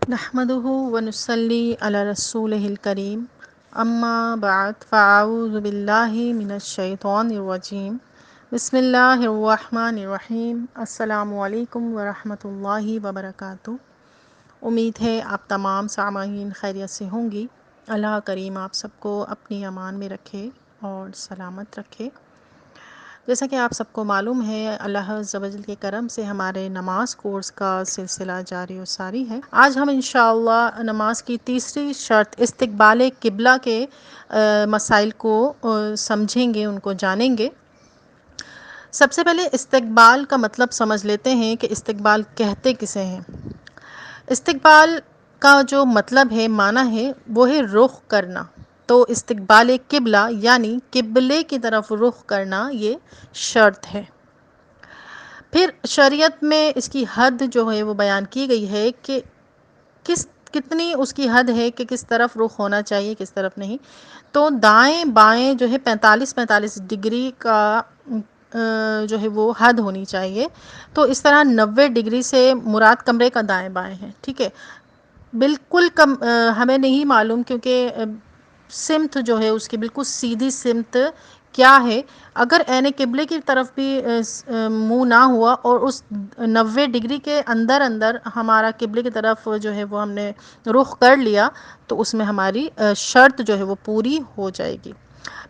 نحمده ونصلي على رسوله الكريم اما بعد فاعوذ باللہ من الشیطان الرجیم بسم اللہ الرحمن الرحیم السلام علیکم ورحمۃ اللہ وبرکاتہ۔ امید ہے آپ تمام سامعین خیریت سے ہوں گی۔ اللہ کریم آپ سب کو اپنی امان میں رکھے اور سلامت رکھے۔ جیسا کہ آپ سب کو معلوم ہے، اللہ عز و جل کے کرم سے ہمارے نماز کورس کا سلسلہ جاری و ساری ہے۔ آج ہم انشاءاللہ نماز کی تیسری شرط استقبال قبلہ کے مسائل کو سمجھیں گے، ان کو جانیں گے۔ سب سے پہلے استقبال کا مطلب سمجھ لیتے ہیں کہ استقبال کہتے کسے ہیں۔ استقبال کا جو مطلب ہے، معنی ہے، وہ ہے رخ کرنا۔ تو استقبال قبلہ یعنی قبلے کی طرف رخ کرنا یہ شرط ہے۔ پھر شریعت میں اس کی حد جو ہے وہ بیان کی گئی ہے کہ کتنی اس کی حد ہے کہ کس طرف رخ ہونا چاہیے، کس طرف نہیں۔ تو دائیں بائیں جو ہے 45 ڈگری کا جو ہے وہ حد ہونی چاہیے۔ تو اس طرح 90 ڈگری سے مراد کمرے کا دائیں بائیں ہے، ٹھیک ہے۔ بالکل ہمیں نہیں معلوم، کیونکہ سمت جو ہے اس کی بالکل سیدھی سمت کیا ہے۔ اگر عین قبلے کی طرف بھی منہ نہ ہوا اور اس 90 ڈگری کے اندر ہمارا قبلے کی طرف جو ہے وہ ہم نے رخ کر لیا، تو اس میں ہماری شرط جو ہے وہ پوری ہو جائے گی۔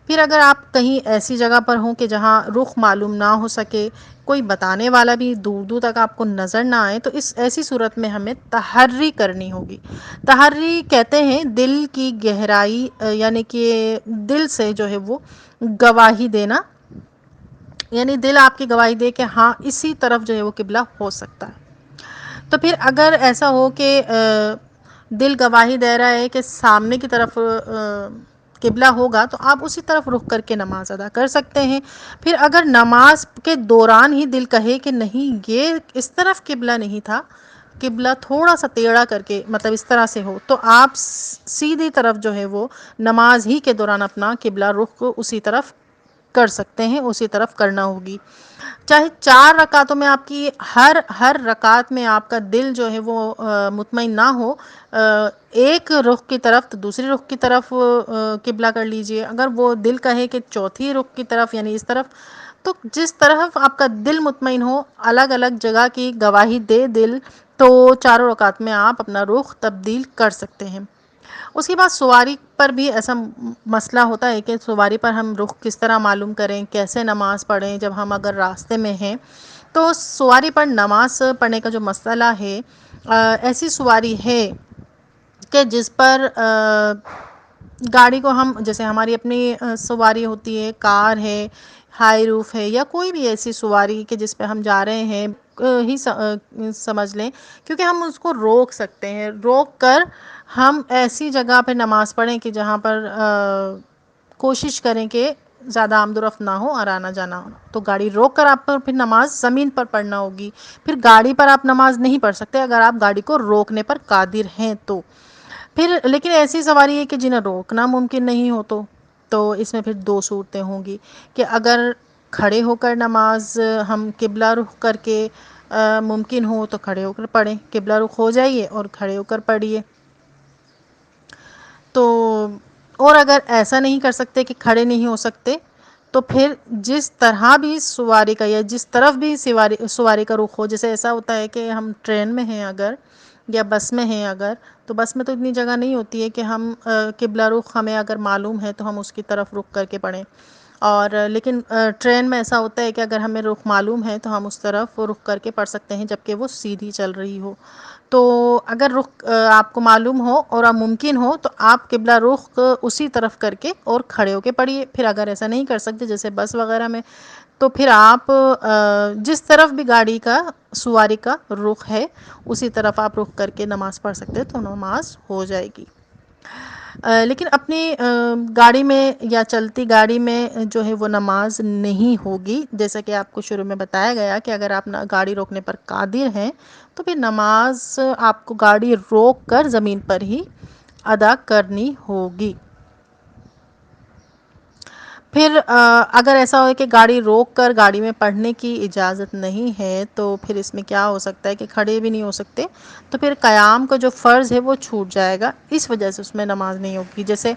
پھر اگر آپ کہیں ایسی جگہ پر ہوں کہ جہاں رخ معلوم نہ ہو سکے، کوئی بتانے والا بھی دور دور تک آپ کو نظر نہ آئے، تو اس ایسی صورت میں ہمیں تحری کرنی ہوگی۔ تحری کہتے ہیں دل کی گہرائی، یعنی کہ دل سے جو ہے وہ گواہی دینا، یعنی دل آپ کی گواہی دے کہ ہاں اسی طرف جو ہے وہ قبلہ ہو سکتا ہے۔ تو پھر اگر ایسا ہو کہ دل گواہی دے رہا ہے کہ سامنے کی طرف قبلہ ہوگا، تو آپ اسی طرف رخ کر کے نماز ادا کر سکتے ہیں۔ پھر اگر نماز کے دوران ہی دل کہے کہ نہیں، یہ اس طرف قبلہ نہیں تھا، قبلہ تھوڑا سا ٹیڑھا کر کے مطلب اس طرح سے ہو، تو آپ سیدھی طرف جو ہے وہ نماز ہی کے دوران اپنا قبلہ رخ کو اسی طرف کر سکتے ہیں، اسی طرف کرنا ہوگی۔ چاہے 4 رکعتوں میں آپ کی ہر رکعت میں آپ کا دل جو ہے وہ مطمئن نہ ہو، ایک رخ کی طرف تو دوسری رخ کی طرف قبلہ کر لیجئے۔ اگر وہ دل کہے کہ چوتھی رخ کی طرف یعنی اس طرف، تو جس طرف آپ کا دل مطمئن ہو، الگ الگ جگہ کی گواہی دے دل، تو 4 رکعت میں آپ اپنا رخ تبدیل کر سکتے ہیں۔ اس کے بعد سواری پر بھی ایسا مسئلہ ہوتا ہے کہ سواری پر ہم رخ کس طرح معلوم کریں، کیسے نماز پڑھیں جب ہم اگر راستے میں ہیں۔ تو سواری پر نماز پڑھنے کا جو مسئلہ ہے، ایسی سواری ہے کہ جس پر گاڑی کو ہم، جیسے ہماری اپنی سواری ہوتی ہے، کار ہے، ہائی روف ہے، یا کوئی بھی ایسی سواری کہ جس پہ ہم جا رہے ہیں ہی سمجھ لیں، کیونکہ ہم اس کو روک سکتے ہیں۔ روک کر ہم ایسی جگہ پہ نماز پڑھیں کہ جہاں پر کوشش کریں کہ زیادہ آمد و رفت نہ ہو اور آنا جانا ہو۔ تو گاڑی روک کر آپ پر پھر نماز زمین پر پڑھنا ہوگی۔ پھر گاڑی پر آپ نماز نہیں پڑھ سکتے اگر آپ گاڑی کو روکنے پر قادر ہیں تو۔ پھر لیکن ایسی سواری ہے کہ جنہیں روکنا ممکن نہیں ہو، تو اس میں پھر 2 صورتیں ہوں گی کہ اگر کھڑے ہو کر نماز ہم قبلہ رخ کر کے ممکن ہو تو کھڑے ہو کر پڑھیں، قبلہ رخ ہو جائیے اور کھڑے ہو کر پڑھیے۔ تو اور اگر ایسا نہیں کر سکتے کہ کھڑے نہیں ہو سکتے، تو پھر جس طرح بھی سواری کا یا جس طرف بھی سواری کا رخ ہو، جیسے ایسا ہوتا ہے کہ ہم ٹرین میں ہیں اگر یا بس میں ہیں اگر، تو بس میں تو اتنی جگہ نہیں ہوتی ہے کہ ہم قبلہ رخ ہمیں اگر معلوم ہے تو ہم اس کی طرف رخ کر کے پڑھیں، اور لیکن ٹرین میں ایسا ہوتا ہے کہ اگر ہمیں رخ معلوم ہے تو ہم اس طرف رخ کر کے پڑھ سکتے ہیں جبکہ وہ سیدھی چل رہی ہو۔ تو اگر رخ آپ کو معلوم ہو اور ممکن ہو تو آپ قبلہ رخ اسی طرف کر کے اور کھڑے ہو کے پڑھیے۔ پھر اگر ایسا نہیں کر سکتے جیسے بس وغیرہ میں، تو پھر آپ جس طرف بھی گاڑی کا سواری کا رخ ہے اسی طرف آپ رخ کر کے نماز پڑھ سکتے تو نماز ہو جائے گی۔ لیکن اپنی گاڑی میں یا چلتی گاڑی میں جو ہے وہ نماز نہیں ہوگی، جیسا کہ آپ کو شروع میں بتایا گیا کہ اگر آپ گاڑی روکنے پر قادر ہیں تو پھر نماز آپ کو گاڑی روک کر زمین پر ہی ادا کرنی ہوگی۔ پھر اگر ایسا ہو کہ گاڑی روک کر گاڑی میں پڑھنے کی اجازت نہیں ہے تو پھر اس میں کیا ہو سکتا ہے کہ کھڑے بھی نہیں ہو سکتے، تو پھر قیام کا جو فرض ہے وہ چھوٹ جائے گا، اس وجہ سے اس میں نماز نہیں ہوگی۔ جیسے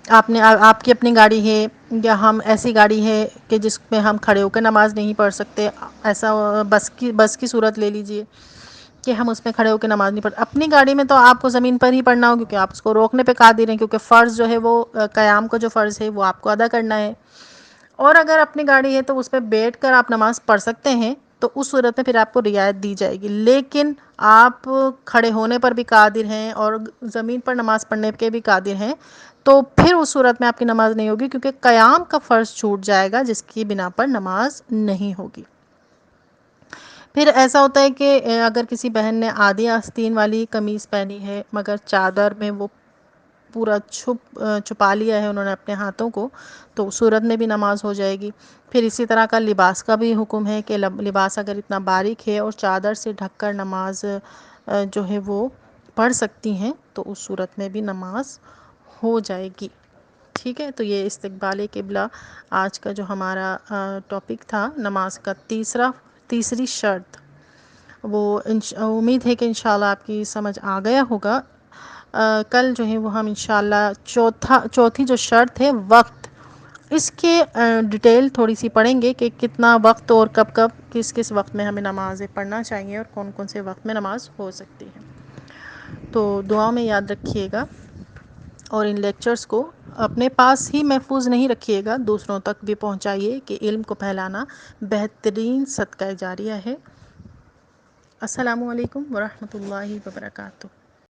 آپ کی اپنی گاڑی ہے یا ہم ایسی گاڑی ہے کہ جس میں ہم کھڑے ہو کے نماز نہیں پڑھ سکتے، ایسا بس کی صورت لے لیجئے کہ ہم اس میں کھڑے ہو کے نماز نہیں پڑھ، اپنی گاڑی میں تو آپ کو زمین پر ہی پڑھنا ہو کیونکہ آپ اس کو روکنے پہ قادر ہیں، کیونکہ فرض جو ہے وہ قیام کا جو فرض ہے وہ آپ کو ادا کرنا ہے۔ اور اگر اپنی گاڑی ہے تو اس پہ بیٹھ کر آپ نماز پڑھ سکتے ہیں، تو اس صورت میں پھر آپ کو رعایت دی جائے گی، لیکن آپ کھڑے ہونے پر بھی قادر ہیں اور زمین پر نماز پڑھنے کے بھی قادر ہیں، تو پھر اس صورت میں آپ کی نماز نہیں ہوگی، کیونکہ قیام کا فرض چھوٹ جائے گا جس کی بنا پر نماز نہیں ہوگی۔ پھر ایسا ہوتا ہے کہ اگر کسی بہن نے آدھی آستین والی قمیص پہنی ہے مگر چادر میں وہ پورا چھپا لیا ہے انہوں نے اپنے ہاتھوں کو، تو اس صورت میں بھی نماز ہو جائے گی۔ پھر اسی طرح کا لباس کا بھی حکم ہے کہ لباس اگر اتنا باریک ہے اور چادر سے ڈھک کر نماز جو ہے وہ پڑھ سکتی ہیں تو اس صورت میں بھی نماز ہو جائے گی۔ ٹھیک ہے، تو یہ استقبال قبلہ آج کا جو ہمارا ٹاپک تھا، نماز کا تیسری شرط، وہ امید ہے کہ انشاءاللہ آپ کی سمجھ آ گیا ہوگا۔ کل جو ہے وہ ہم انشاءاللہ چوتھی جو شرط ہے وقت، اس کے ڈیٹیل تھوڑی سی پڑھیں گے کہ کتنا وقت اور کب کب کس کس وقت میں ہمیں نمازیں پڑھنا چاہیے اور کون کون سے وقت میں نماز ہو سکتی ہے۔ تو دعا میں یاد رکھیے گا اور ان لیکچرز کو اپنے پاس ہی محفوظ نہیں رکھیے گا، دوسروں تک بھی پہنچائیے کہ علم کو پھیلانا بہترین صدقہ جاریہ ہے۔ السلام علیکم ورحمۃ اللہ وبرکاتہ۔